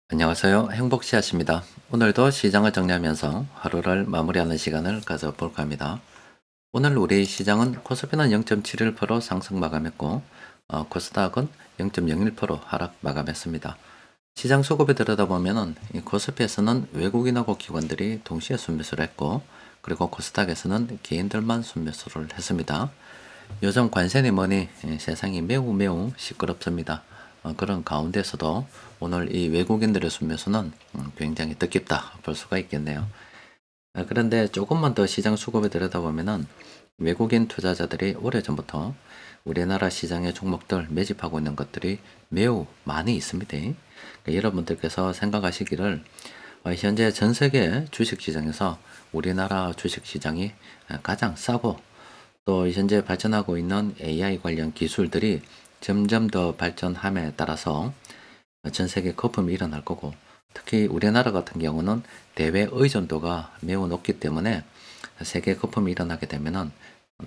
안녕하세요. 행복씨앗입니다. 오늘도 시장을 정리하면서 하루를 마무리하는 시간을 가져볼까 합니다. 오늘 우리 시장은 코스피는 0.71% 상승 마감했고 코스닥은 0.01% 하락 마감했습니다. 시장 수급에 들여다보면 이 코스피에서는 외국인하고 기관들이 동시에 순매수를 했고, 그리고 코스닥에서는 개인들만 순매수를 했습니다. 요즘 관세니 뭐니 세상이 매우 매우 시끄럽습니다. 그런 가운데서도 오늘 이 외국인들의 순매수는 굉장히 뜻깊다 볼 수가 있겠네요. 그런데 조금만 더 시장 수급에 들여다보면은 외국인 투자자들이 오래전부터 우리나라 시장의 종목들 매집하고 있는 것들이 매우 많이 있습니다. 그러니까 여러분들께서 생각하시기를 현재 전 세계 주식시장에서 우리나라 주식시장이 가장 싸고, 또 현재 발전하고 있는 AI 관련 기술들이 점점 더 발전함에 따라서 전 세계 거품이 일어날 거고, 특히 우리나라 같은 경우는 대외 의존도가 매우 높기 때문에 세계 거품이 일어나게 되면은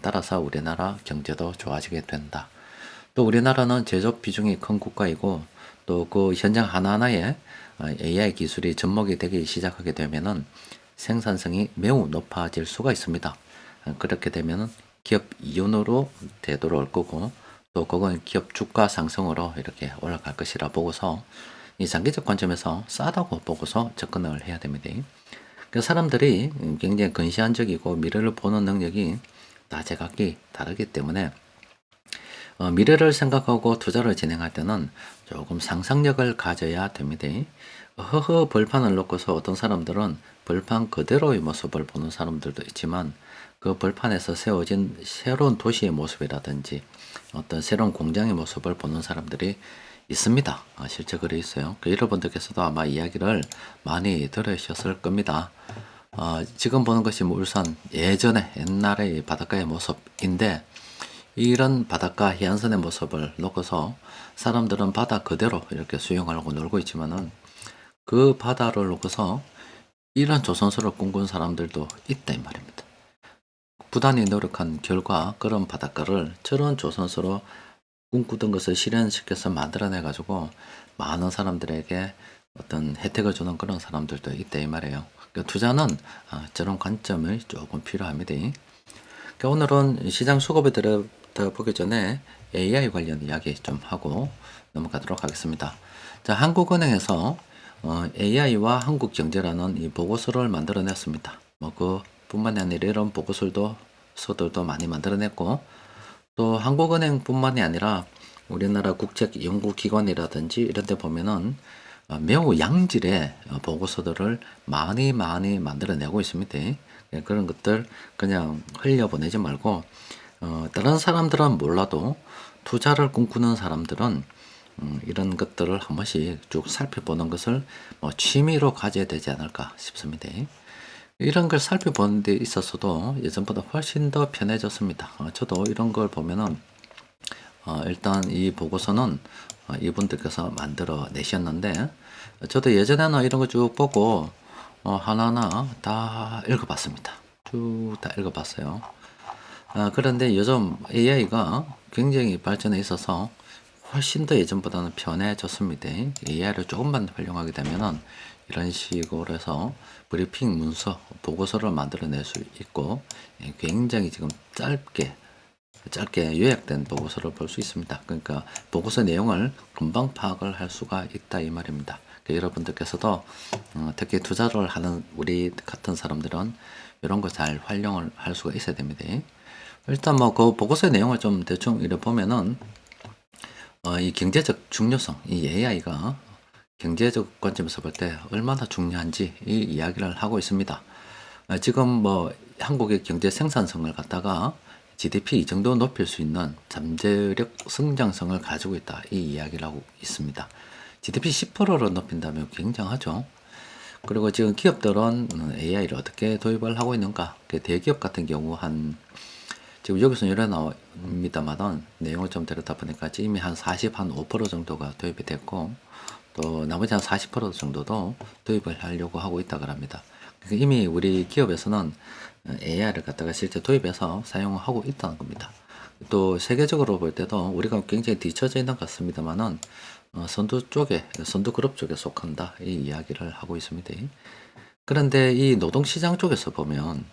따라서 우리나라 경제도 좋아지게 된다. 또 우리나라는 제조업 비중이 큰 국가이고, 또 그 현장 하나하나에 AI 기술이 접목이 되기 시작하게 되면은 생산성이 매우 높아질 수가 있습니다. 그렇게 되면은 기업 이윤으로 되돌아올 거고, 또 그건 기업 주가 상승으로 이렇게 올라갈 것이라 보고서 이 장기적 관점에서 싸다고 보고서 접근을 해야 됩니다. 그 사람들이 굉장히 근시안적이고 미래를 보는 능력이 다 제각기 다르기 때문에 미래를 생각하고 투자를 진행할 때는 조금 상상력을 가져야 됩니다. 허허 벌판을 놓고서 어떤 사람들은 벌판 그대로의 모습을 보는 사람들도 있지만, 그 벌판에서 세워진 새로운 도시의 모습이라든지 어떤 새로운 공장의 모습을 보는 사람들이 있습니다. 실제 그래 있어요. 여러분들께서도 아마 이야기를 많이 들으셨을 겁니다. 지금 보는 것이 울산 예전에 옛날의 바닷가의 모습인데, 이런 바닷가 해안선의 모습을 놓고서 사람들은 바다 그대로 이렇게 수영하려고 놀고 있지만은, 그 바다를 놓고서 이런 조선소를 꿈꾼 사람들도 있다 이 말입니다. 부단히 노력한 결과 그런 바닷가를 저런 조선소로 꿈꾸던 것을 실현시켜서 만들어내 가지고 많은 사람들에게 어떤 혜택을 주는 그런 사람들도 있다 이 말이에요. 그러니까 투자는 저런 관점이 조금 필요합니다. 그러니까 오늘은 시장 수급에 들어보기 전에 AI 관련 이야기 좀 하고 넘어가도록 하겠습니다. 자, 한국은행에서 AI와 한국경제라는 이 보고서를 만들어냈습니다. 그 뿐만이 아니라 이런 보고서들도 많이 만들어냈고, 또 한국은행뿐만이 아니라 우리나라 국책연구기관이라든지 이런 데 보면은 매우 양질의 보고서들을 많이 만들어내고 있습니다. 그런 것들 그냥 흘려보내지 말고, 다른 사람들은 몰라도 투자를 꿈꾸는 사람들은 이런 것들을 한 번씩 쭉 살펴보는 것을 취미로 가져야 되지 않을까 싶습니다. 이런 걸 살펴보는 데 있어서도 예전보다 훨씬 더 편해졌습니다. 저도 이런 걸 보면은 일단 이 보고서는 이분들께서 만들어 내셨는데, 저도 예전에는 이런 거 쭉 보고 하나하나 다 읽어봤습니다. 쭉 다 읽어봤어요. 그런데 요즘 AI가 굉장히 발전해 있어서 훨씬 더 예전보다는 편해졌습니다. AI를 조금만 활용하게 되면은 이런 식으로 해서 브리핑 문서, 보고서를 만들어낼 수 있고, 굉장히 지금 짧게 요약된 보고서를 볼 수 있습니다. 그러니까 보고서 내용을 금방 파악을 할 수가 있다 이 말입니다. 그러니까 여러분들께서도 특히 투자를 하는 우리 같은 사람들은 이런 거 잘 활용을 할 수가 있어야 됩니다. 일단 그 보고서의 내용을 좀 대충 이래 보면은 이 경제적 중요성, 이 AI가 경제적 관점에서 볼 때 얼마나 중요한지 이 이야기를 하고 있습니다. 지금 한국의 경제 생산성을 갖다가 GDP 이 정도 높일 수 있는 잠재력 성장성을 가지고 있다 이 이야기를 하고 있습니다. GDP 10%를 높인다면 굉장하죠. 그리고 지금 기업들은 AI를 어떻게 도입을 하고 있는가? 대기업 같은 경우 지금 여기서 이래 나옵니다만 내용을 좀 들여다보니까 이미 한 5% 정도가 도입이 됐고, 또 나머지 한 40% 정도도 도입을 하려고 하고 있다고 합니다. 그러니까 이미 우리 기업에서는 AI를 갖다가 실제 도입해서 사용하고 있다는 겁니다. 또 세계적으로 볼 때도 우리가 굉장히 뒤처져 있는 것 같습니다만은 선두 쪽에, 선두 그룹 쪽에 속한다. 이 이야기를 하고 있습니다. 그런데 이 노동시장 쪽에서 보면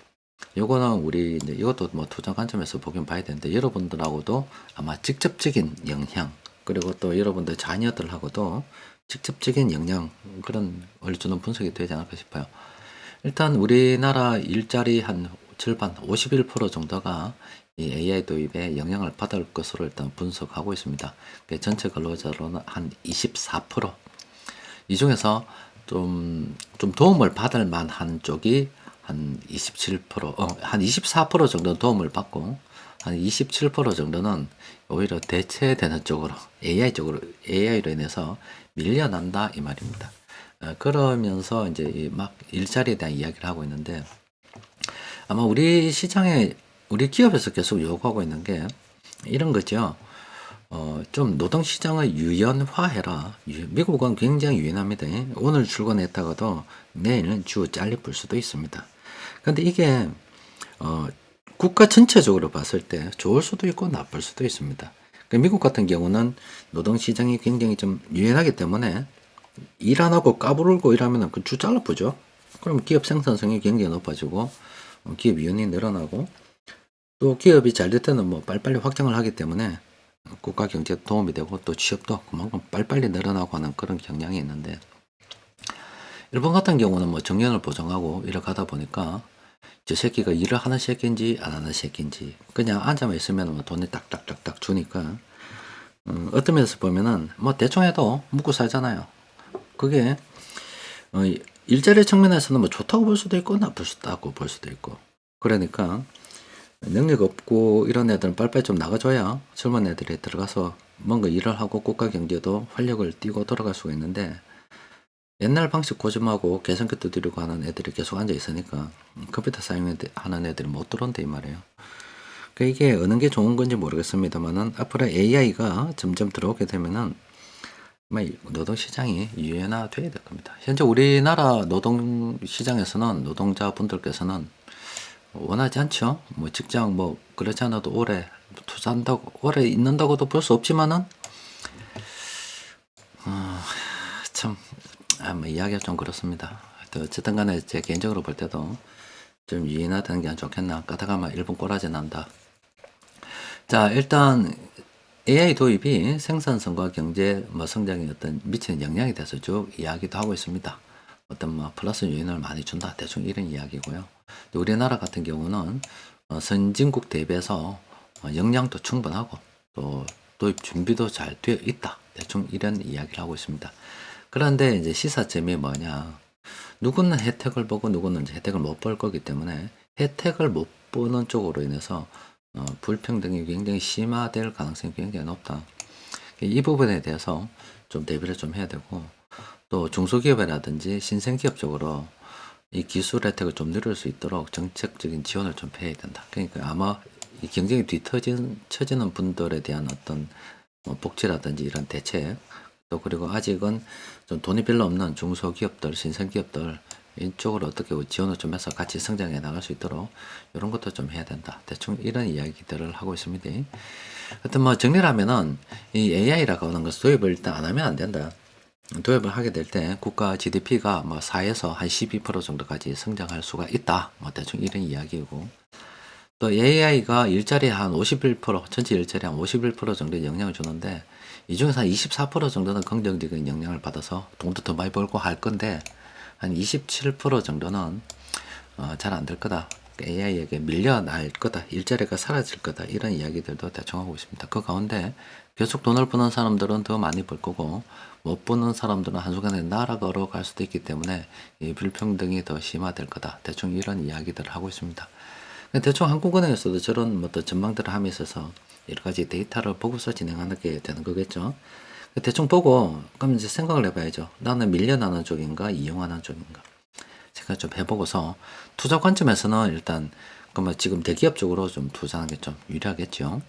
요거는 우리 이제 이것도 뭐 투자 관점에서 보긴 봐야 되는데 여러분들하고도 아마 직접적인 영향 그리고 또 여러분들 자녀들하고도 직접적인 영향 그런 걸 주는 분석이 되지 않을까 싶어요. 일단 우리나라 일자리 한 절반 51% 정도가 이 AI 도입에 영향을 받을 것으로 일단 분석하고 있습니다. 전체 근로자로는 한 24%. 이 중에서 좀 도움을 받을 만한 쪽이 한 27%, 한 24% 정도는 도움을 받고, 한 27% 정도는 오히려 대체되는 쪽으로, AI로 인해서 밀려난다, 이 말입니다. 그러면서 이제 막 일자리에 대한 이야기를 하고 있는데, 아마 우리 시장에, 우리 기업에서 계속 요구하고 있는 게 이런 거죠. 좀 노동시장을 유연화해라. 미국은 굉장히 유연합니다. 오늘 출근했다가도 내일 주 잘려볼 수도 있습니다. 근데 이게, 국가 전체적으로 봤을 때 좋을 수도 있고 나쁠 수도 있습니다. 미국 같은 경우는 노동시장이 굉장히 좀 유연하기 때문에 일 안 하고 까부르고 일하면 그 주 잘라보죠. 그럼 기업 생산성이 굉장히 높아지고, 기업 이윤이 늘어나고, 또 기업이 잘 될 때는 뭐 빨리빨리 확장을 하기 때문에 국가 경제에 도움이 되고 또 취업도 그만큼 빨리빨리 늘어나고 하는 그런 경향이 있는데 일본 같은 경우는 뭐 정년을 보장하고 이렇게 하다 보니까 저 새끼가 일을 하는 새끼인지 안 하는 새끼인지 그냥 앉아만 있으면 뭐 돈이 딱딱딱딱 주니까 어떤 면에서 보면은 뭐 대충 해도 먹고 살잖아요. 그게 일자리 측면에서는 뭐 좋다고 볼 수도 있고 나쁘다고 볼 수도 있고 그러니까 능력 없고 이런 애들은 빨리빨리 좀 나가줘야 젊은 애들이 들어가서 뭔가 일을 하고 국가 경제도 활력을 띠고 돌아갈 수가 있는데 옛날 방식 고집하고 개성기 두드리고 하는 애들이 계속 앉아 있으니까 컴퓨터 사용하는 애들이 못 들어온다 이 말이에요. 그러니까 이게 어느 게 좋은 건지 모르겠습니다만은 앞으로 AI가 점점 들어오게 되면은 아마 노동시장이 유연화돼야 될 겁니다. 현재 우리나라 노동시장에서는 노동자분들께서는 원하지 않죠. 뭐 직장 뭐 그렇지 않아도 오래 투자한다고 오래 있는다고도 볼 수 없지만은 참 뭐 이야기가 좀 그렇습니다. 어쨌든 간에 제 개인적으로 볼 때도 좀 유인하다는 게 안 좋겠나. 까다가마 일본 꼬라지 난다. 자 일단 AI 도입이 생산성과 경제 뭐 성장에 어떤 미치는 영향에 대해서 쭉 이야기도 하고 있습니다. 어떤 뭐 플러스 요인을 많이 준다. 대충 이런 이야기고요. 우리나라 같은 경우는 선진국 대비해서 역량도 충분하고 또 도입 준비도 잘 되어 있다. 대충 이런 이야기를 하고 있습니다. 그런데 이제 시사점이 뭐냐. 누구는 혜택을 보고 누구는 이제 혜택을 못 볼 거기 때문에 혜택을 못 보는 쪽으로 인해서 불평등이 굉장히 심화될 가능성이 굉장히 높다. 이 부분에 대해서 좀 대비를 좀 해야 되고 또 중소기업이라든지 신생기업 쪽으로 이 기술 혜택을 좀 누릴 수 있도록 정책적인 지원을 좀 해야 된다. 그러니까 아마 이 경쟁이 처지는 분들에 대한 어떤 복지라든지 이런 대책 또 그리고 아직은 좀 돈이 별로 없는 중소기업들, 신생기업들 이쪽으로 어떻게 지원을 좀 해서 같이 성장해 나갈 수 있도록 이런 것도 좀 해야 된다. 대충 이런 이야기들을 하고 있습니다. 하여튼 뭐 정리를 하면은 이 AI라고 하는 것을 도입을 일단 안 하면 안 된다. 도입을 하게 될 때 국가 GDP가 뭐 4에서 한 12% 정도까지 성장할 수가 있다. 뭐 대충 이런 이야기고 또 AI가 일자리 한 51%, 전체 일자리 한 51% 정도의 영향을 주는데 이 중에서 한 24% 정도는 긍정적인 영향을 받아서 돈도 더 많이 벌고 할 건데 한 27% 정도는 잘 안 될 거다. AI에게 밀려날 거다. 일자리가 사라질 거다. 이런 이야기들도 대충 하고 있습니다. 그 가운데 계속 돈을 버는 사람들은 더 많이 벌 거고 못 버는 사람들은 한순간에 날아가러 갈 수도 있기 때문에 이 불평등이 더 심화될 거다. 대충 이런 이야기들을 하고 있습니다. 대충 한국은행에서도 저런 뭐 또 전망들을 함에 있어서 여러 가지 데이터를 보고서 진행하는 게 되는 거겠죠. 대충 보고 그럼 이제 생각을 해봐야죠. 나는 밀려나는 쪽인가 이용하는 쪽인가 생각 좀 해보고서 투자 관점에서는 일단 그러면 지금 대기업 쪽으로 좀 투자하는 게 좀 유리하겠죠.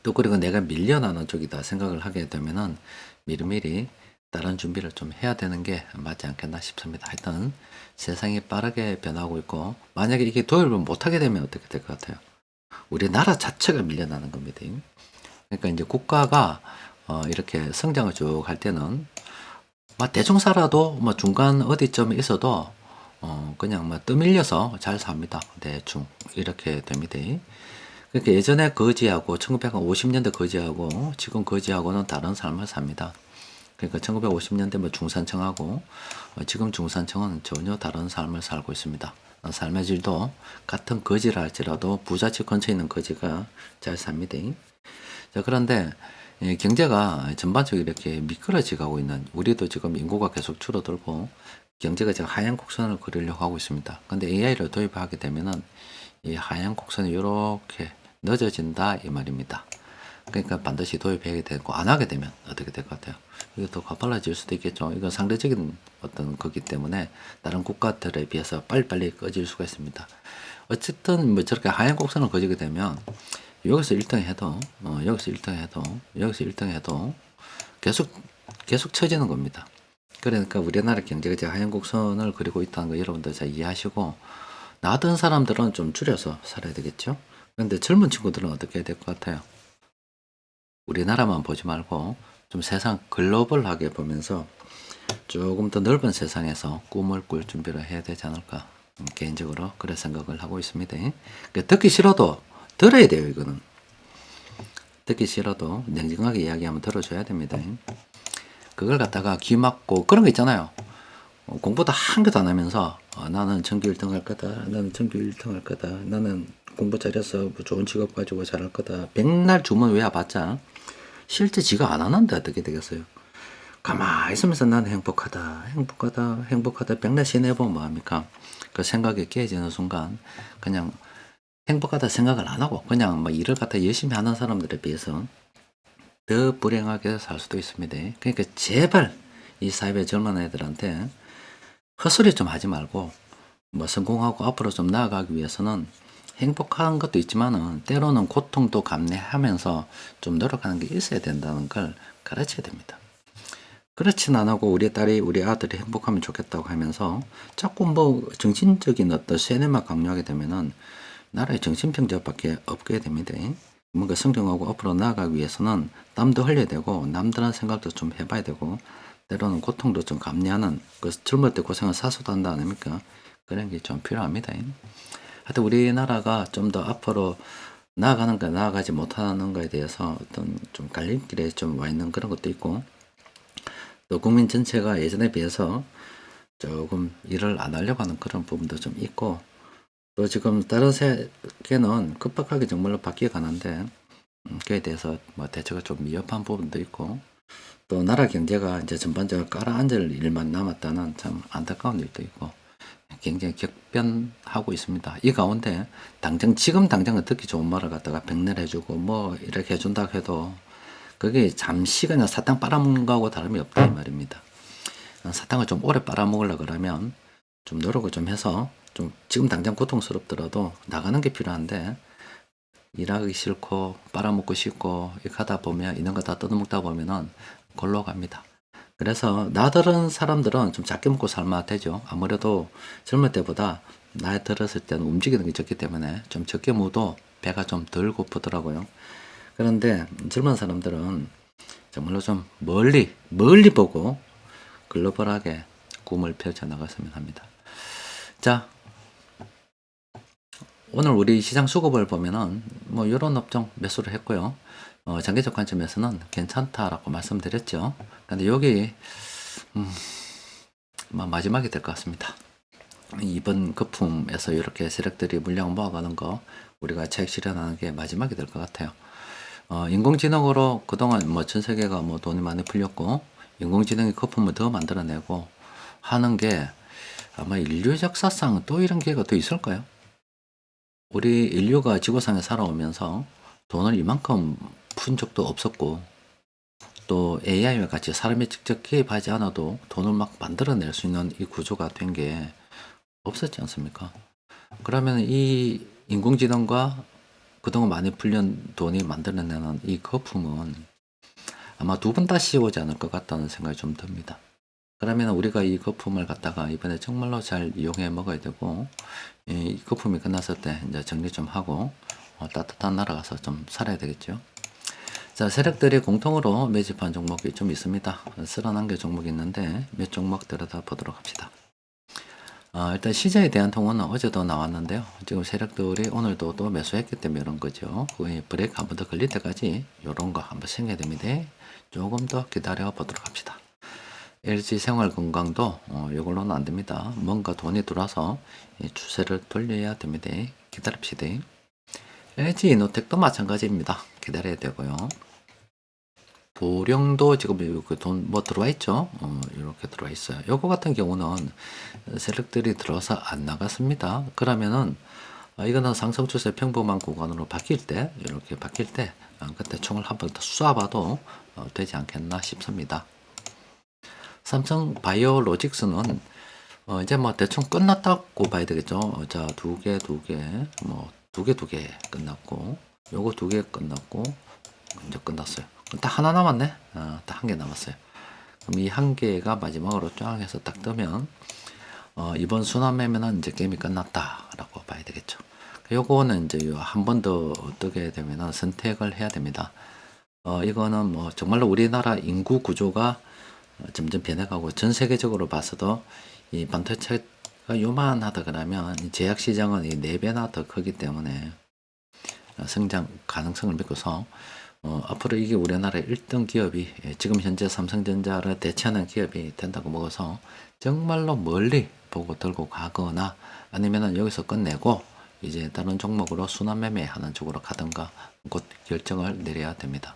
또 그리고 내가 밀려나는 쪽이다 생각을 하게 되면은 미리미리 다른 준비를 좀 해야 되는 게 맞지 않겠나 싶습니다. 하여튼 세상이 빠르게 변하고 있고 만약에 이게 도입을 못하게 되면 어떻게 될 것 같아요? 우리나라 자체가 밀려나는 겁니다. 그러니까 이제 국가가 이렇게 성장을 쭉 할 때는 뭐 대충 살아도 뭐 중간 어디쯤에 있어도 그냥 뭐 떠밀려서 잘 삽니다. 대충 이렇게 됩니다. 그러니까 예전에 거지하고 1950년대 거지하고 지금 거지하고는 다른 삶을 삽니다. 그러니까 1950년대 뭐 중산층하고 지금 중산층은 전혀 다른 삶을 살고 있습니다. 삶의 질도 같은 거지라 할지라도 부잣집 근처에 있는 거지가 잘 삽니다. 자, 그런데 경제가 전반적으로 이렇게 미끄러져 가고 있는, 우리도 지금 인구가 계속 줄어들고 경제가 지금 하향 곡선을 그리려고 하고 있습니다. 근데 AI를 도입하게 되면은 이 하향 곡선이 이렇게 늦어진다 이 말입니다. 그러니까 반드시 도입해야 되고, 안 하게 되면 어떻게 될 것 같아요? 이거 더 가팔라질 수도 있겠죠. 이건 상대적인 어떤 거기 때문에 다른 국가들에 비해서 빨리빨리 꺼질 수가 있습니다. 어쨌든 뭐 저렇게 하향 곡선을 그리게 되면 여기서 1등 해도 여기서 1등 해도 여기서 1등 해도 계속 처지는 겁니다. 그러니까 우리나라 경제가 이제 하향 곡선을 그리고 있다는 거 여러분들 잘 이해하시고, 나던 사람들은 좀 줄여서 살아야 되겠죠. 그런데 젊은 친구들은 어떻게 해야 될 것 같아요? 우리나라만 보지 말고 좀 세상 글로벌하게 보면서 조금 더 넓은 세상에서 꿈을 꿀 준비를 해야 되지 않을까, 개인적으로 그런 생각을 하고 있습니다. 그러니까 듣기 싫어도 들어야 돼요. 이거는 듣기 싫어도 냉정하게 이야기하면 들어줘야 됩니다. 그걸 갖다가 귀 막고 그런 거 있잖아요. 공부도 한 개도 안 하면서 나는 전교 1등 할 거다, 나는 전교 1등 할 거다, 나는 공부 잘해서 뭐 좋은 직업 가지고 잘할 거다, 백날 주문 외워봤자 실제 지가 안 하는데 어떻게 되겠어요? 가만히 있으면서 나는 행복하다, 행복하다, 행복하다 백날 시내보면 뭐합니까? 그 생각이 깨지는 순간 그냥 행복하다 생각을 안 하고 그냥 뭐 일을 갖다 열심히 하는 사람들에 비해서 더 불행하게 살 수도 있습니다. 그러니까 제발 이 사회의 젊은 애들한테 헛소리 좀 하지 말고, 뭐 성공하고 앞으로 좀 나아가기 위해서는 행복한 것도 있지만은 때로는 고통도 감내하면서 좀 노력하는 게 있어야 된다는 걸 가르쳐야 됩니다. 그렇진 안 하고 우리 딸이 우리 아들이 행복하면 좋겠다고 하면서 자꾸 뭐 정신적인 어떤 세뇌만 강요하게 되면은 나라의 정신병자밖에 없게 됩니다. 뭔가 성장하고 앞으로 나아가기 위해서는 땀도 흘려야 되고 남들한 생각도 좀 해봐야 되고 때로는 고통도 좀 감내하는, 그 젊을 때 고생을 사서도 한다 아닙니까? 그런 게 좀 필요합니다. 하여튼 우리나라가 좀 더 앞으로 나아가는 거 나아가지 못하는 거에 대해서 어떤 좀 갈림길에 좀 와 있는 그런 것도 있고, 또 국민 전체가 예전에 비해서 조금 일을 안 하려고 하는 그런 부분도 좀 있고, 또 지금 다른 세계는 급박하게 정말로 바뀌어 가는데 그에 대해서 뭐 대처가 좀 미흡한 부분도 있고, 또 나라 경제가 이제 전반적으로 깔아앉을 일만 남았다는 참 안타까운 일도 있고 굉장히 격변하고 있습니다. 이 가운데 지금 당장은 듣기 좋은 말을 갖다가 백날 해주고 뭐 이렇게 해준다고 해도 그게 잠시 그냥 사탕 빨아먹는 거하고 다름이 없다 이 말입니다. 사탕을 좀 오래 빨아먹으려 그러면 좀 노력을 좀 해서 좀 지금 당장 고통스럽더라도 나가는 게 필요한데, 일하기 싫고 빨아먹고 싶고 이렇게 하다 보면 있는 거 다 뜯어먹다 보면은 골로 갑니다. 그래서 나들은 사람들은 좀 작게 먹고 살면 되죠. 아무래도 젊을 때보다 나이 들었을 때는 움직이는 게 적기 때문에 좀 적게 먹어도 배가 좀 덜 고프더라고요. 그런데 젊은 사람들은 정말로 좀 멀리 보고 글로벌하게 꿈을 펼쳐 나갔으면 합니다. 자, 오늘 우리 시장 수급을 보면은 뭐 이런 업종 매수를 했고요. 장기적 관점에서는 괜찮다라고 말씀드렸죠. 근데 여기 마지막이 될 것 같습니다. 이번 거품에서 이렇게 세력들이 물량 모아가는 거 우리가 차익 실현하는 게 마지막이 될 것 같아요. 인공지능으로 그동안 뭐 전 세계가 뭐 돈이 많이 풀렸고 인공지능이 거품을 더 만들어내고 하는 게 아마 인류 역사상 또 이런 기회가 또 있을까요? 우리 인류가 지구상에 살아오면서 돈을 이만큼 푼 적도 없었고, 또 AI와 같이 사람이 직접 개입하지 않아도 돈을 막 만들어낼 수 있는 이 구조가 된 게 없었지 않습니까? 그러면 이 인공지능과 그동안 많이 풀린 돈이 만들어내는 이 거품은 아마 두 번 다시 오지 않을 것 같다는 생각이 좀 듭니다. 그러면 우리가 이 거품을 갖다가 이번에 정말로 잘 이용해 먹어야 되고, 이 거품이 끝났을 때 이제 정리 좀 하고 따뜻한 나라 가서 좀 살아야 되겠죠. 자, 세력들이 공통으로 매집한 종목이 좀 있습니다. 쓸어난 게 종목이 있는데 몇 종목 들여다 보도록 합시다. 일단 시세에 대한 통화는 어제도 나왔는데요. 지금 세력들이 오늘도 또 매수했기 때문에 이런 거죠. 그 브레이크 한 번 더 걸릴 때까지 이런 거 한번 생겨야 됩니다. 조금 더 기다려 보도록 합시다. LG 생활건강도 이걸로는 안 됩니다. 뭔가 돈이 들어와서 추세를 돌려야 됩니다. 기다립시다. LG 이노텍도 마찬가지입니다. 기다려야 되고요. 보령도 지금 돈 뭐 들어와 있죠? 이렇게 들어와 있어요. 요거 같은 경우는 세력들이 들어서 안 나갔습니다. 그러면은 이거는 상승 추세 평범한 구간으로 바뀔 때 이렇게 바뀔 때 그때 총을 한 번 더 쏴봐도 되지 않겠나 싶습니다. 삼성 바이오로직스는 이제 뭐 대충 끝났다고 봐야 되겠죠. 자, 두 개 끝났고, 요거 두 개 끝났고, 이제 끝났어요. 딱 하나 남았네. 딱 한 개 남았어요. 그럼 이 한 개가 마지막으로 쫙 해서 딱 뜨면, 이번 순환매매는 이제 게임이 끝났다라고 봐야 되겠죠. 요거는 이제 한 번 더 뜨게 되면은 선택을 해야 됩니다. 이거는 뭐 정말로 우리나라 인구 구조가 점점 변해가고 전 세계적으로 봐서도 이 반도체가 요만하다 그러면 제약 시장은 이 4배나 더 크기 때문에 성장 가능성을 믿고서 앞으로 이게 우리나라의 1등 기업이 지금 현재 삼성전자를 대체하는 기업이 된다고 먹어서 정말로 멀리 보고 들고 가거나 아니면은 여기서 끝내고 이제 다른 종목으로 순환매매하는 쪽으로 가든가 곧 결정을 내려야 됩니다.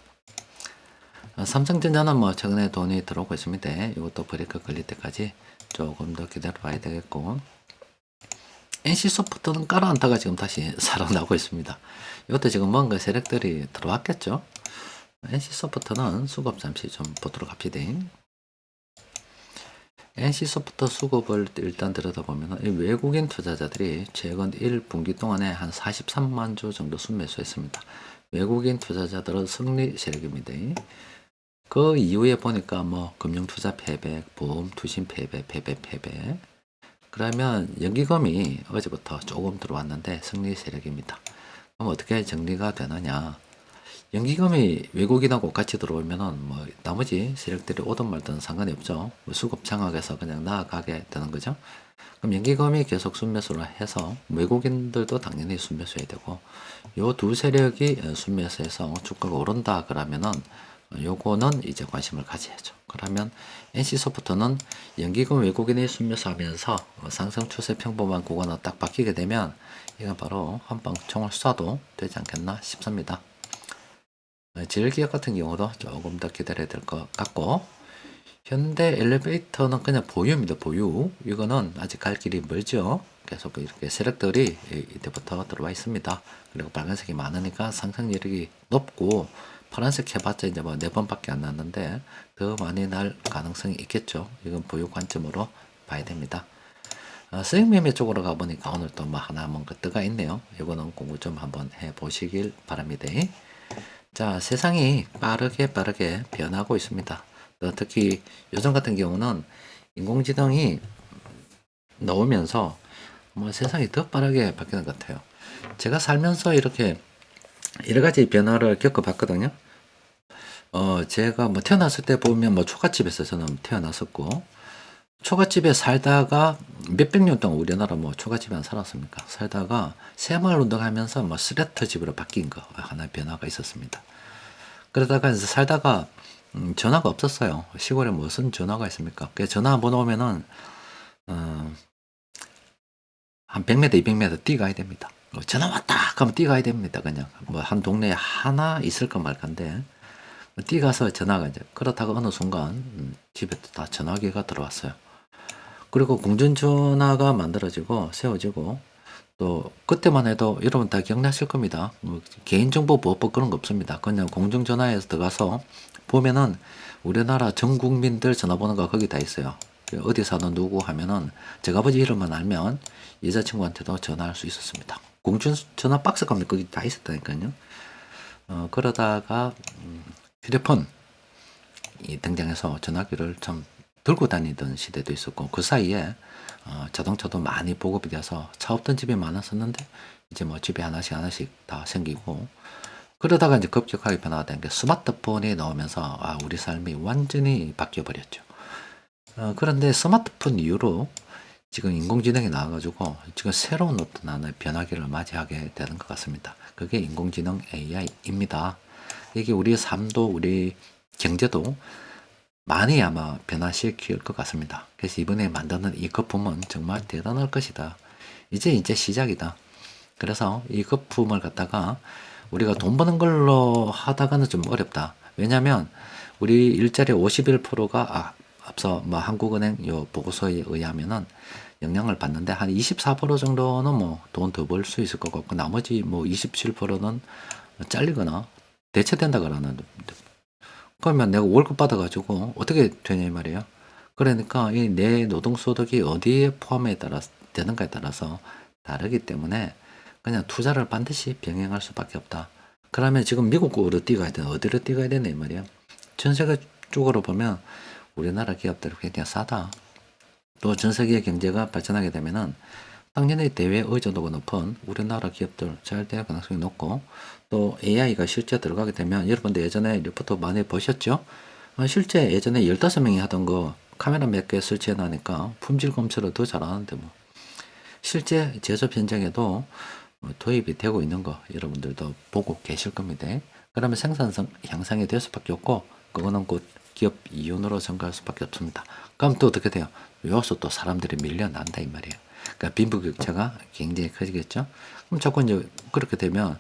삼성전자는 뭐 최근에 돈이 들어오고 있습니다. 이것도 브레이크 걸릴 때까지 조금 더 기다려 봐야 되겠고, NC소프트는 깔아앉다가 지금 다시 살아나고 있습니다. 이것도 지금 뭔가 세력들이 들어왔겠죠. NC소프트는 수급 잠시 좀 보도록 합시다. NC소프트 수급을 일단 들여다보면 외국인 투자자들이 최근 1분기 동안에 한 43만 주 정도 순매수했습니다. 외국인 투자자들은 승리 세력입니다. 그 이후에 보니까 뭐 금융투자 패배, 보험 투신 패배. 그러면 연기금이 어제부터 조금 들어왔는데 승리 세력입니다. 그럼 어떻게 정리가 되느냐? 연기금이 외국인하고 같이 들어오면은 뭐 나머지 세력들이 오든 말든 상관이 없죠. 뭐 수급 장악해서 그냥 나아가게 되는 거죠. 그럼 연기금이 계속 순매수를 해서 외국인들도 당연히 순매수해야 되고 요 두 세력이 순매수해서 주가가 오른다 그러면은 요거는 이제 관심을 가져야죠. 그러면 NC소프트는 연기금 외국인이 순매수하면서 상승 추세 평범한 구간으로 딱 바뀌게 되면 이건 바로 한방 총을 쏴도 되지 않겠나 싶습니다. 제일기업 같은 경우도 조금 더 기다려야 될 것 같고, 현대 엘리베이터는 그냥 보유입니다. 보유. 이거는 아직 갈 길이 멀죠. 계속 이렇게 세력들이 이때부터 들어와 있습니다. 그리고 빨간색이 많으니까 상승 여력이 높고, 파란색 해봤자 이제 뭐 4번밖에 안 났는데 더 많이 날 가능성이 있겠죠. 이건 보유 관점으로 봐야 됩니다. 수익 매매 쪽으로 가보니까 오늘 또 뭐 하나 뭔가 뜨가 있네요. 이거는 공부 좀 한번 해 보시길 바랍니다. 자, 세상이 빠르게 변하고 있습니다. 특히 요즘 같은 경우는 인공지능이 나오면서 뭐 세상이 더 빠르게 바뀌는 것 같아요. 제가 살면서 이렇게 여러 가지 변화를 겪어봤거든요. 제가 뭐 태어났을 때 보면 뭐 초가집에서 저는 태어났었고, 초가집에 살다가 몇백 년 동안 우리나라 뭐 초가집에 안 살았습니까? 살다가 새마을 운동하면서 뭐 스레터 집으로 바뀐 거 하나 변화가 있었습니다. 그러다가 이제 살다가 전화가 없었어요. 시골에 무슨 전화가 있습니까? 그 전화 한번 오면은 한 100m, 200m 뛰어가야 됩니다. 전화 왔다! 하면 뛰어가야 됩니다. 그냥 뭐 한 동네에 하나 있을까 말까인데 뛰어가서 전화가 이제 그렇다가 어느 순간 집에 다 전화기가 들어왔어요. 그리고 공중전화가 만들어지고 세워지고 또 그때만 해도 여러분 다 기억나실 겁니다. 뭐 개인정보보호법 그런 거 없습니다. 그냥 공중전화에서 들어가서 보면은 우리나라 전 국민들 전화번호가 거기 다 있어요. 어디 사는 누구 하면은 제가 아버지 이름만 알면 여자친구한테도 전화할 수 있었습니다. 공중전화 박스가 거기 다 있었다니까요. 그러다가 휴대폰이 등장해서 전화기를 좀 들고 다니던 시대도 있었고 그 사이에 자동차도 많이 보급이 돼서 차 없던 집이 많았었는데 이제 뭐 집에 하나씩 다 생기고 그러다가 이제 급격하게 변화가 된 게 스마트폰이 나오면서 우리 삶이 완전히 바뀌어 버렸죠. 그런데 스마트폰 이후로 지금 인공지능이 나와 가지고 지금 새로운 어떤 하나의 변화기를 맞이하게 되는 것 같습니다. 그게 인공지능 AI입니다. 이게 우리 삶도 우리 경제도 많이 아마 변화시킬 것 같습니다. 그래서 이번에 만드는 이 거품은 정말 대단할 것이다. 이제 시작이다. 그래서 이 거품을 갖다가 우리가 돈 버는 걸로 하다가는 좀 어렵다. 왜냐면 우리 일자리 51%가 앞서 뭐 한국은행 요 보고서에 의하면은 영향을 받는데 한 24% 정도는 뭐 돈 더 벌 수 있을 것 같고 나머지 뭐 27%는 잘리거나 대체된다 그러는데 그러면 내가 월급 받아가지고 어떻게 되냐 이 말이에요. 그러니까 이 내 노동소득이 어디에 포함에 따라 되는가에 따라서 다르기 때문에 그냥 투자를 반드시 병행할 수밖에 없다. 그러면 지금 미국으로 뛰어가야 되나 어디로 뛰어가야 되나 이 말이에요. 전 세계적으로 보면 우리나라 기업들이 굉장히 싸다. 또 전 세계 경제가 발전하게 되면은 당연히 대외 의존도가 높은 우리나라 기업들 잘 될 가능성이 높고 또 AI가 실제 들어가게 되면 여러분들 예전에 리포트 많이 보셨죠? 실제 예전에 15명이 하던 거 카메라 몇 개 설치해 놔니까 품질 검사를 더 잘하는데 뭐 실제 제조업 현장에도 도입이 되고 있는 거 여러분들도 보고 계실 겁니다. 그러면 생산성 향상이 될 수밖에 없고 그거는 곧 기업 이윤으로 증가할 수밖에 없습니다. 그럼 또 어떻게 돼요? 여기서 또 사람들이 밀려난다 이 말이에요. 그러니까 빈부격차가 굉장히 커지겠죠. 그럼 자꾸 이제 그렇게 되면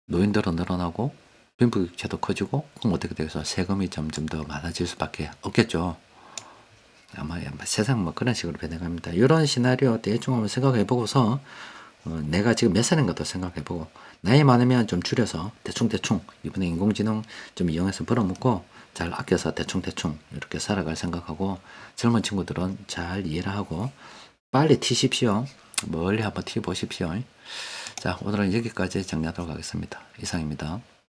노인들은 늘어나고 빈부격차도 커지고 그럼 어떻게 돼서 세금이 점점 더 많아질 수밖에 없겠죠. 아마 세상 뭐 그런 식으로 변해갑니다. 이런 시나리오 대충 한번 생각해 보고서 내가 지금 몇 살인가도 생각해 보고 나이 많으면 좀 줄여서 대충 이번에 인공지능 좀 이용해서 벌어먹고 잘 아껴서 대충 이렇게 살아갈 생각하고 젊은 친구들은 잘 이해를 하고 빨리 튀십시오. 멀리 한번 튀 보십시오. 자, 오늘은 여기까지 정리하도록 하겠습니다. 이상입니다.